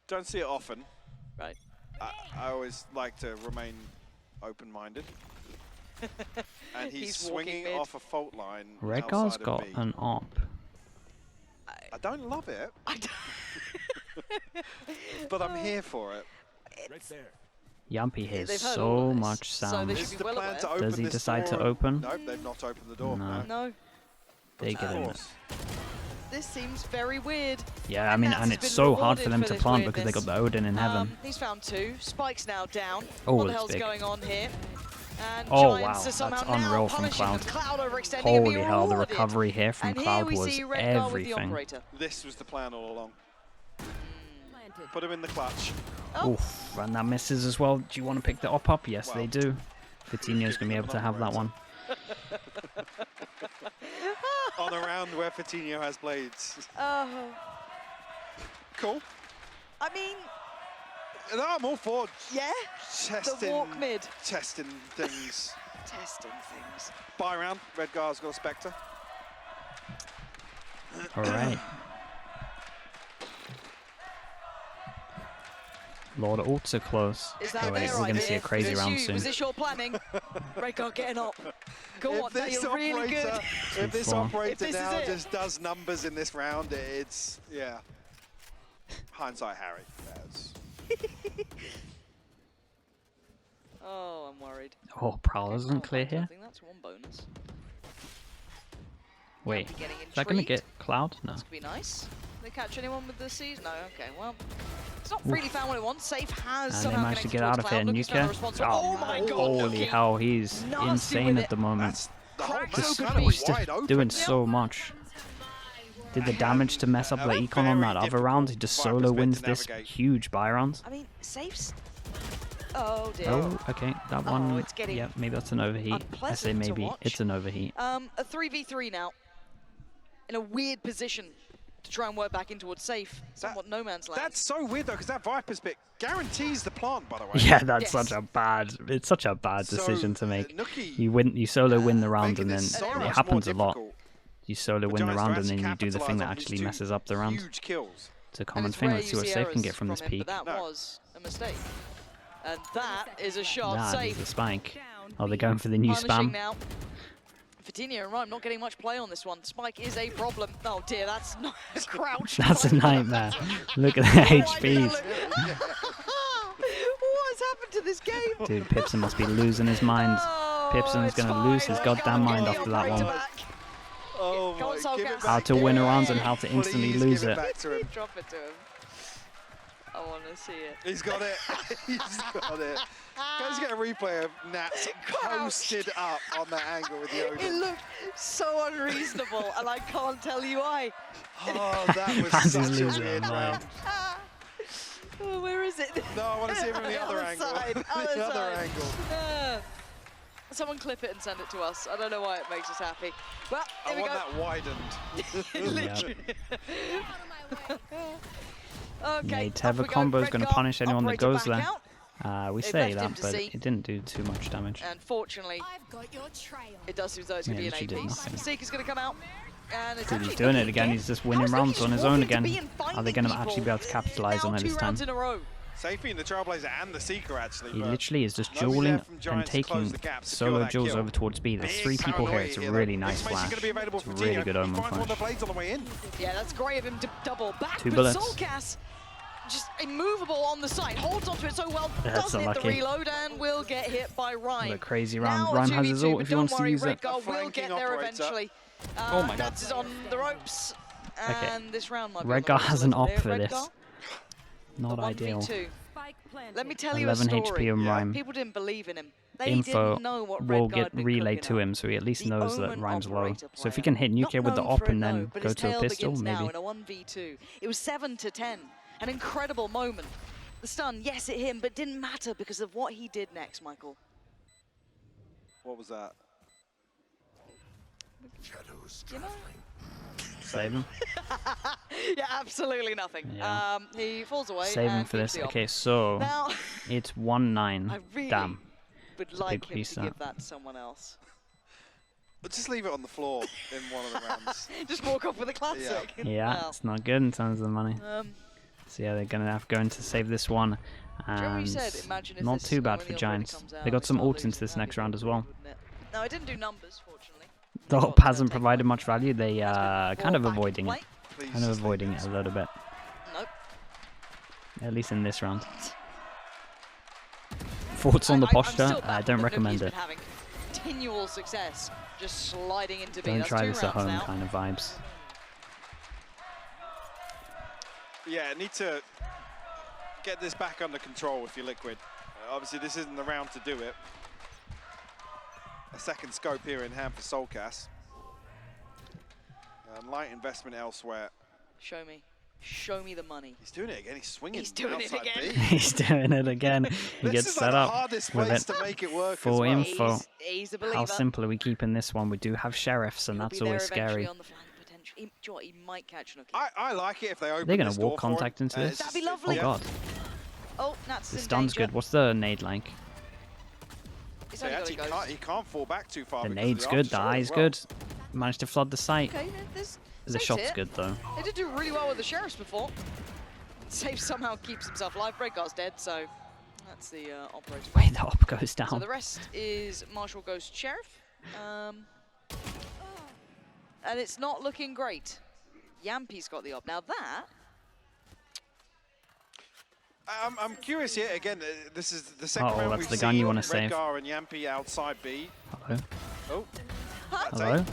Don't see it often. Right. I always like to remain open-minded. And he's swinging walking mid. off a fault line. Redguard's outside of got B. an op. I don't love it, I don't but I'm here for it. Yampy hears They've heard all so of this, much so sound. they Is should be the well plan aware. to open Does he this decide to door? open? Nope, they've not opened the door. No. No. They Of get him. course. This seems very weird. Yeah, I mean, Nats and has it's been so hard for rewarded them for to this plant because they weirdness. got the Odin in heaven. He's found 2. Spike's now down. Oh, What the that's hell's big. going on here? And Oh, Giants wow, are somehow that's unreal now from punishing Cloud. them. Cloud overextending and Holy being hell, the rewarded. recovery here from And Cloud here we was see Red Guard with the everything. operator. This was the plan all along. Planted. Put him in the clutch. Oh. Oof, and that misses as well. Do you want to pick the op up? Yes, Well, they do. Coutinho's going to be able to have that one. On a round where Coutinho has blades. Oh. Cool. I mean, No, I'm all for yeah. testing, The walk mid. testing things. Testing things. Buy round. Red Guard's got a Spectre. All right. Lord ults are close. Is So that we're their going to idea? see a crazy Was this round you? soon. Was this your planning? Red Guard getting up. Go on, now you're really good. If this 2-4. operator If this is now it. just does numbers in this round, it's, yeah. Hindsight Harry. That's Oh, I'm worried. Oh, Prowler isn't Oh, clear here. I think that's one bonus. Wait, Be getting is that going to intrigued. get Cloud? No. This could be nice. They catch anyone with the C's? No, okay, well. It's not really found what it wants. Safe has And they somehow managed to connected get out towards of here. Cloud. Nuki's found the Nuka. response. Oh, Oh my god, holy Nuki. hell, he's Nasty insane with at the it. moment. that's the whole Crack map's so kind good. of He's just wide open. doing so much. Did the damage to mess up the A econ on that very other round? He difficult just Viper's solo bit wins to this navigate. huge buy round. I mean, Safe's. Oh dear. Oh, okay, that one. it's getting Yeah, maybe that's an overheat. I say unpleasant to maybe watch. it's an overheat. A 3v3 now. In a weird position to try and work back in towards Safe. Somewhat no man's land. That's so weird though, because that Viper's bit guarantees the plant, by the way. Yeah, that's Yes. such a bad. It's such a bad So, decision to make. Nuki, You win, you solo win the round, making and then this so it much happens a more lot. difficult. You solo win the Giants round, are and then actually you do the thing that capitalising on actually these messes up the round. Huge kills. It's a And common it's thing. rare Let's see you what see Safe can errors get from this him, peak. But that No. was a mistake. And that is a shot. That Safe is the spike. Down. Oh, they're going for the new punishing spam. now. Coutinho and Rhyme not getting much play on this one. Spike is a problem. Oh dear, that's not a crouch. That's a Spike. nightmare. Look at the Why did I HPs. look- What has happened to this game? Dude, Pipson must be losing his mind. Oh, Pipson's it's gonna lose his fine. goddamn Get mind the after that operator one. back. Oh Go on, my, Soul give it Gas. back, How to give win it rounds back. and how to instantly Please lose give it. back to him. Drop it to him. I want to see it. He's got it. He's got it. Let's get a replay of Nats posted up on that angle with the It Odin. looked so unreasonable, and I can't tell you why. Oh, that was Hans is such a losing weird his mind. round. Oh, where is it? No, I want to see it from the other Other angle. side, The other other side. angle. Someone clip it and send it to us. I don't know why it makes us happy. Well, I here we want go. that widened. Literally. Okay. Yeah, up Teva we go. combo is Red going to Guard, punish anyone that operator goes back there. out. We They've say left him that, to but see. it didn't do too much damage. And fortunately, I've got your trail. it does seem as though it's going Yeah, to be literally an did AP. nothing. Seeker's going to come out. And it's Dude, he's actually doing it Nuki again. He's just winning How's rounds Nuki on his just own walking to again. be and Are they finding going to actually be able to people? capitalize Now on it this 2 time? rounds in a row. Safety in the Trailblazer and the Seeker, actually. He but literally is just nobody there dueling from and Giants to close taking the gap, secure solo that duels kill. over towards B. There's Big 3 people here. paranoia It's a here, really though. nice Information's flash. gonna be available It's a for really Tino. good He omen finds one of the flash. blades on the way in. Yeah, that's great of him to double back. 2 but bullets. Soulcast just immovable on the side, holds onto it so well, That's doesn't hit the unlucky. reload, and will get hit by Rhyme. What a crazy Now round. a Rhyme has his 2v2, ult but if he wants don't to worry, use Red it. Guard A will flanking get there operator. eventually. Oh my God. Nats is on the ropes, and this round might be Red on the Guard ropes has a an little op bit. for Red this. Guard, Not the ideal. 1v2. Spike planted. Let me tell you a 11 story. HP on Yeah. Rhyme. People didn't believe in him. They Info didn't know what Red will Guard get been relayed cooking to up. him, so he at least The knows that Omen Rhyme's low. operator So if he player. can hit Not Nuke with the known op for and it, then no, but go his to a tale pistol, begins now maybe. in a 1v2. It was 7-10. An incredible moment. The stun, yes, it hit him, but didn't matter because of what he did next, Michael. What was that? You know? Save him. Yeah, absolutely nothing. Yeah. He falls away. Save him and for keeps this. the op. Okay, so Now, it's 1-9. I really Damn. would a like big him to reset. give that to someone else. But just leave it on the floor in one of the rounds. Just walk off with a classic. Yeah, Well, it's not good in terms of the money. um, So yeah, they're gonna have to go in to save this one, Jeremy and said, imagine if not this too bad when for the operator Giants. comes out They got and some start ults into losing, this that'd next be round as pretty well. good, wouldn't it? No, it didn't do numbers, fortunately. The Well, op it's gonna hasn't take provided one. much value. They Has been kind of brought back avoiding into it, Please kind of just avoiding leave it a little bit, Nope. at least in this round. Thoughts on the I'm posture? still I baffled don't that recommend Nuki's been it. having continual success, just sliding into B. Don't That's try 2 this at rounds home now. kind of vibes. Yeah, need to get this back under control if you're Liquid. Obviously, this isn't the round to do it. A second scope here in hand for Soulcast. Light investment elsewhere. Show me. Show me the money. He's doing it again. He's swinging. He's doing it outside again. B. He's doing it again. He This gets is set like the up hardest with place it. to make it work as For well. info. He's a believer. How simple are we keeping this one? We do have sheriffs, and He'll that's be there always eventually scary. on the flank, potentially. Do you know what? He might catch Nookie. I like it if they open They're going this to door walk for him, contact into and this. it's That'd be just- lovely. Oh, yeah. God. Oh, Nats The in stun's danger. good. What's the nade like? He's So only got actually a ghost. he can't fall back too far. The because of nade's good. The aftershock as eye's well. good. Managed to flood the site. Okay, there's The safe shot's here. good, though. They did do really well with the sheriffs before. Safe somehow keeps himself alive. Breakguard's dead, so that's the operator. Wait, the op goes So down. the rest is Marshall Ghost Sheriff. And it's not looking great. Yampi's got the op. Now that... I'm curious here. Again, this is the second Uh-oh, round that's we've the gun seen you wanna save. Redgar and Yampi outside B. Hello? Oh. That's Hello? it.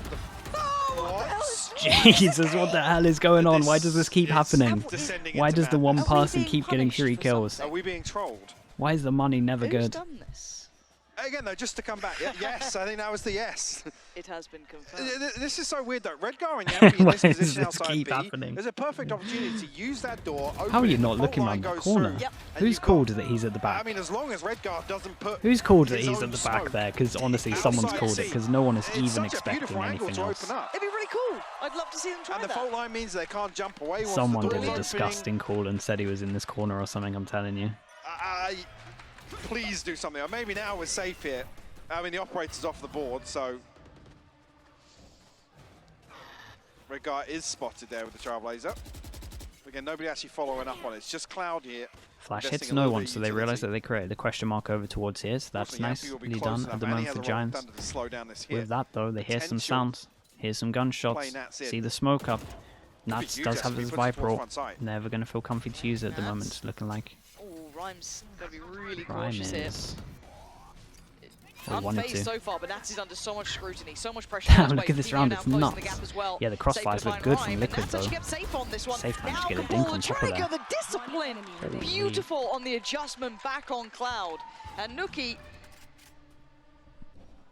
Oh, what the hell What? is Jesus, what the hell is going on? Why does this keep is happening? descending Why into does the one madness. Are we person being keep getting punished 3 for kills? something? Are we being trolled? Why is the money never Who's good? done this? Again, though, just to come back. Yes, I think that was the yes. It has been confirmed. This is so weird, though. Redgar and Yampi in Why this does position this outside keep B. happening? There's a perfect opportunity to use that door. Open How are you it, not the looking fault around line the goes corner? through, Yep. and Who's you've got- called that he's at the I back? mean, as long as Redgar doesn't put. Who's called that his he's own at the back smoke there? Because honestly, someone's outside called it. C, Because no one is it's even such a expecting beautiful angle anything to else. open up. It'd be really cool. I'd love to see them try And the that. fault line means they can't jump away once Someone the did door's a opening. disgusting call and said he was in this corner or something, I'm telling you. Please do something. Or maybe now we're safe here. I mean, the operator's off the board, so... Redgar is spotted there with the Trailblazer. Again, nobody actually following up on it. It's just Cloud here. Flash investing hits a no little one, bit of so they realise utility. that they created a question mark over towards here, so that's Unfortunately, nice. Yampi will be Really close done enough, at the and he moment has for a roll Giants. thunder to slow down this hit. With that though, they hear some Potential sounds, hear some gunshots, play Nats in. see the smoke up. be Nats huge, does have actually, his puts it Viper towards ult. front sight. Never going to feel comfy to use it at the moment, Nats. it's looking like. Oh, Rhyme's got to be really Prime cautious here. is... We wanted Unfazed to. so far, but Nats is under so much scrutiny, so much pressure. on his Look way. at this Fabinho round, now it's closing nuts. the gap as well. Yeah, the Safe crossfires to look find good Rhyme, from and Liquid Nats actually though. kept safe on this one. Safe managed Now to get a can dink pull on the top of trigger, that. the discipline. Beautiful on the adjustment back on Cloud. And Nookie,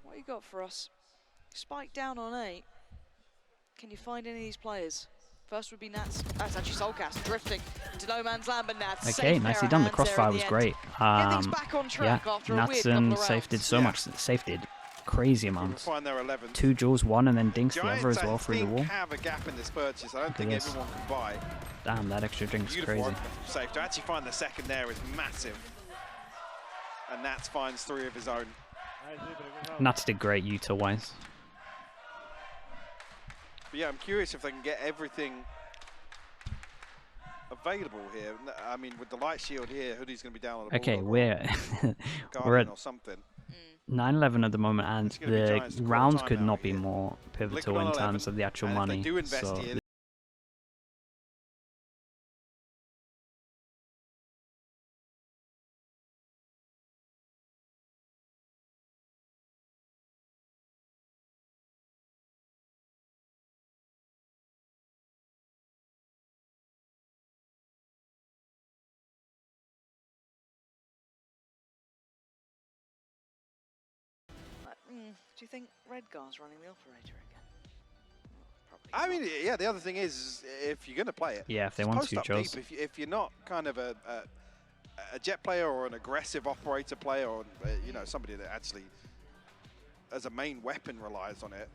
what you got for us? Spike down on 8. Can you find any of these players? First would be Nats. That's actually Soulcast drifting into no man's land, but Nats. Okay, safe nicely pair of done. The hands there crossfire in was the great. end. Get things back on track Yeah, after a weird Nats couple and of Safe did rounds. so Yeah. much. Safe did crazy We'll amounts. find their 11th. 2 duels, 1 and then dinks the Giants, other as well I through the think, wall. have a gap in this purchase. I don't at think this. everyone can buy. Damn, that extra drink's Beautiful crazy. from Safe. To actually find the second there is massive. And Nats finds 3 of his own. Nats did great Utah-wise. But yeah, I'm curious if they can get everything available here. I mean, with the light shield here, Hoodie's going to be down on the Okay, Bulldog we're or we're Guardian at or something. 9-11 at the moment, and It's gonna be the Giants to call rounds a could timeout not be here. more pivotal Liquid in on terms 11, of the actual and if money. they do invest So here, Do you think Redgar's running the operator again? Probably I not. mean, yeah, the other thing is if you're going to play it, yeah, if they just want post to, up Joes. deep. If you're not kind of a jet player or an aggressive operator player or, you know, somebody that actually as a main weapon relies on it,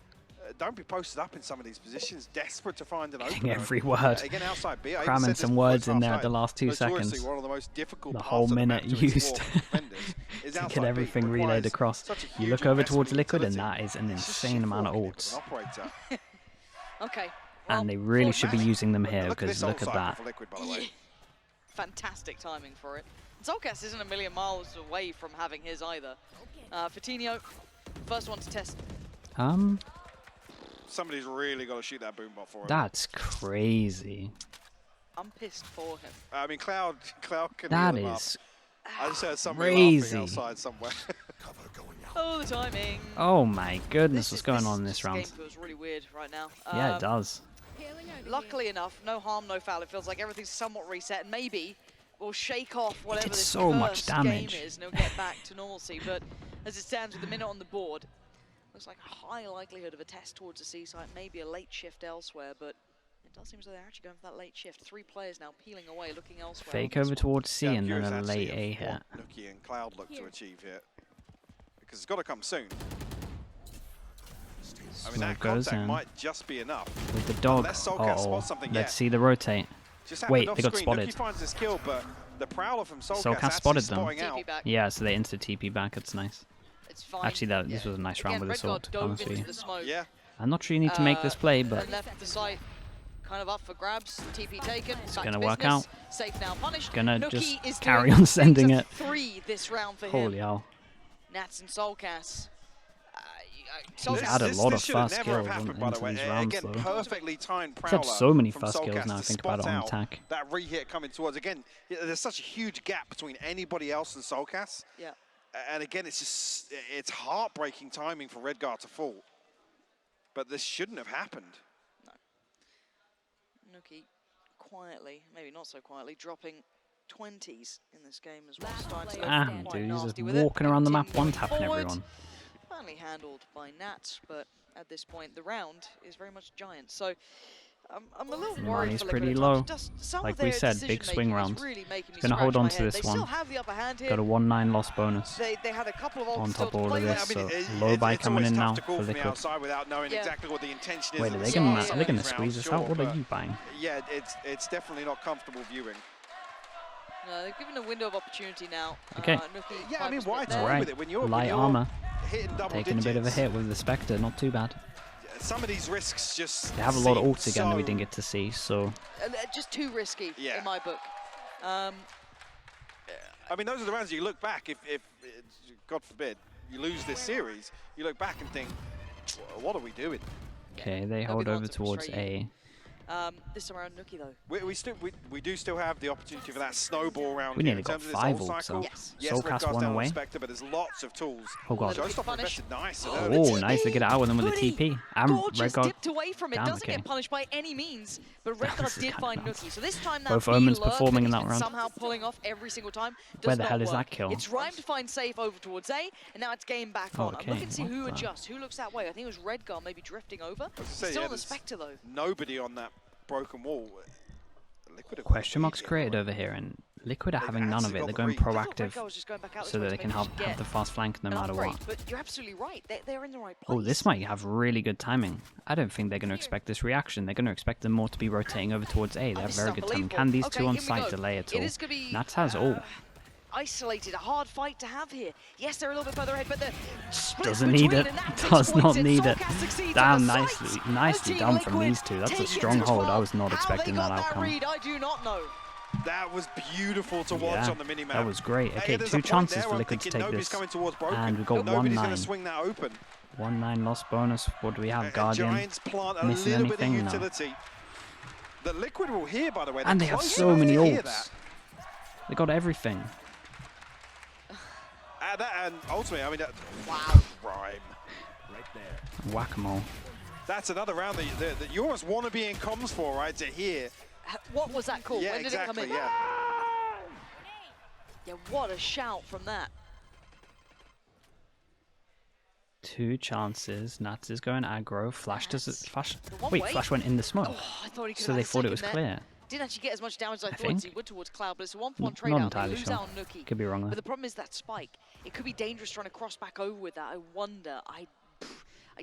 don't be posted up in some of these positions, desperate to find an opener. Every word. Again, outside B. I even Cramming said this some before words in half there at time. the last 2 Notoriously, seconds. one of the most difficult The parts whole of the minute map to used explore for defenders is to outside get B. everything It relayed requires across. such a You huge look over investment towards in Liquid, and utility. that is an It's just insane shit amount of working ults. with an operator. Okay. And well, they really Ford should be Mac, using them here, Look at because this look ult at cycle that. for Liquid, by the way. fantastic timing for it. Zolkas isn't a million miles away from having his either. Fatinho, first one to test. Somebody's really got to shoot that boombot for him. That's crazy. I'm pissed for him. I mean, Cloud can That heal him is up. I just heard somebody crazy. laughing outside somewhere. Oh, the timing. Oh my goodness, what's going on in this this round? game feels really weird right now. Yeah, it does. Healing over luckily enough, no harm, no foul. It feels like everything's somewhat reset, and maybe we'll shake off whatever did this so much first damage. game is, and it'll get back to normalcy. But as it stands with the minute on the board, looks like a high likelihood of a test towards the C site, maybe a late shift elsewhere, but it does seem as though they're actually going for that late shift. 3 players now peeling away, looking elsewhere. Fake on this over one. towards C Yeah, I'm and then curious a actually late of A hit. what Nookie and Cloud look to Here. achieve here. Because it's got to come soon. I mean, So that it goes contact in might just be enough. with the dog. Unless Soulcast Uh-oh. spots something, Let's yeah. see the rotate. Just happened Wait, off they got screen. spotted. Nookie finds his kill, but the Prowler from Soulcast Soulcast actually spotted them. spotting out. TP back. Yeah, so they insta TP back. It's nice. It's fine. Actually, this was a nice round Again, with the Red Guard sword. To be honest dove with into you. the smoke. Yeah, I'm not sure you need to make this play, but And left the site kind of up for grabs. TP taken. It's gonna work out. Safe now punished. Gonna Nookie just is carry doing on sending 6 of it. 3 this round for Holy him. hell. Nats and Soulcast. He's had a lot of should have fast never have kills happened, by into the way. these rounds, Again, though. perfectly timed He's had Prowler so many from fast kills Soulcast now, I to think about it spot on out attack. that re-hit coming towards. Again, there's such a huge gap between anybody else and Soulcast. Yeah. And again, it's heartbreaking timing for Redguard to fall. But this shouldn't have happened. Nookie quietly, maybe not so quietly, dropping 20s in this game as well. Last Starting to player look Ah, standing. quite dude, he's just nasty with it. walking around the map Continuing one-tapping forward. everyone. Finally handled by Nats, but at this point, the round is very much Giants. So I'm a little The worried money's for Liquid pretty at low. times. Just some Like of we their said, big decision-making swing is round. really making me Gonna hold scratch on my to head. this They one. still have the upper hand here. Got a 1-9 loss bonus. They had a couple of On ults still top to of all play of with. this, I mean, so low buy it's coming always in tough now to call for from the Liquid. outside without knowing Yeah. exactly what the intention is. Wait, of are the they side gonna, of are they gonna this round, squeeze us sure, out? What are but you buying? Yeah, it's definitely not comfortable viewing. No, they're given a window of opportunity now. Okay. Nookie, Yeah, I mean, Piper's why bit toy there. Alright, with it when you're light armor. hitting double Taking a bit of a digits? hit with the Spectre, not too bad. Some of these risks just They have a lot of seem ults again that we so- didn't get to see, so Just too risky Yeah. in my book. I mean, those are the rounds you look back. If God forbid you lose this series, you look back and think, what are we doing? okay, they They'll be hold the over ones that towards frustrate A. This time around Nookie though. We do still have the opportunity for that snowball round We here. nearly In got terms of this 5 ult ults, cycle, though. Yes. yes, Soulcast Redguard's one down on away. Spectre, but there's lots of tools. Oh god. Showstopper Punish. invested nice. Oh, nice to get it out with them with the Goody. TP. And Gorgeous Redguard. dipped away from it. Damn, Doesn't okay. get punished by any means, but This Redguard is did kinda find nuts. Nookie. So this time that Both B Omens lurk performing that in he's that been round. somehow pulling off every single time does Where the not hell is work. that kill? It's Rhyme to find safe over towards A, and now it's game back on. I'm Okay, looking to see what who the- adjusts, who looks that way. I think it was Redguard maybe drifting over. say, Still yeah, on the there's Spectre though. Nobody on that broken wall. Liquid have Question got marks the lead created here. over here, and Liquid are They've having none of actually it. got They're the going read. I thought proactive Redguard was just going back out this so way that to they can maybe have just get the fast flank no an matter upgrade, what. But you're absolutely right. They're in the right place. Oh, this might have really good timing. I don't think they're going to expect this reaction. They're going to expect them more to be rotating over towards A. They have This is very good timing. unbelievable. Can these Okay, two on here we site go. delay at It all? is gonna be, Nats has all. Isolated, a hard fight to have here. Yes, they're a little bit further ahead, but the split Doesn't need between it. and that Does exploits not it. need it. Soulcast succeeds Damn, on the nicely, site. nicely Team done from Liquid these two. That's a take it to stronghold. I 12. was not How expecting they that got outcome. Read, I do not know. That was beautiful to watch Yeah, on the minimap. that was great. Okay, there's a 2 point chances there for where I'm Liquid to thinking take nobody's this. coming towards broken. And we've got Nobody's going 1-9. to swing that open. 1-9 loss bonus. What do we have? And Guardian. Giants plant a missing little bit of anything? No. utility. The Liquid will hear, by the way. And they They're have close so enough many to hear ults. that. They got everything. And ultimately, I mean, Wow. Rhyme. Whack-a-mole. That's another round that you almost want to be in comms for, right? To hear. What was that call? Yeah, When did exactly. it come in? Yeah. Yeah, what a shout from that. 2 chances. Nats is going aggro. Flash does it. Nats. Flash. The one Wait, way? Flash went in the smoke. Oh, I thought he could So have they had a thought it was second there. clear. Didn't actually get as much damage as I thought think. he would towards Cloud, but it's a 1-for-1 Not trade out. They entirely lose sure. out on Nookie. Could be wrong But there. the problem is that spike. It could be dangerous trying to cross back over with that. I wonder. I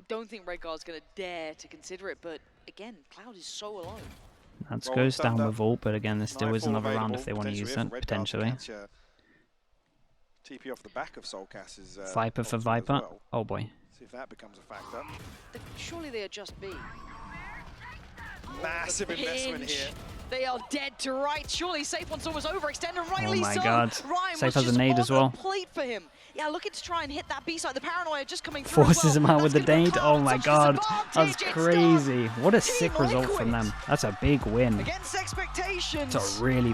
don't think Redguard's going to dare to consider it, but again, Cloud is so alone. Nats Well, goes down stand with up. Ult, but again, there still is Nightfall another round available if they want to use potentially it, for Redguard to potentially. catch a TP off the back of Soulcast is Viper for ultimate as Viper. well. Oh boy. See if that becomes a factor. Surely they adjust B. Massive investment Pinch. here. They are dead to rights. Surely Safe One's almost overextended, and Oh rightly my so. God. Ryan Safe was has a just nade on as well. the plate for him. Yeah, looking to try and hit that B side. The paranoia just coming through. as Forces well. him out with the That's gonna nade. put Oh Cloud my at such god. disadvantage. That's It's crazy. What a Team sick result from Liquid. them. That's a big win. Against expectations. It's a really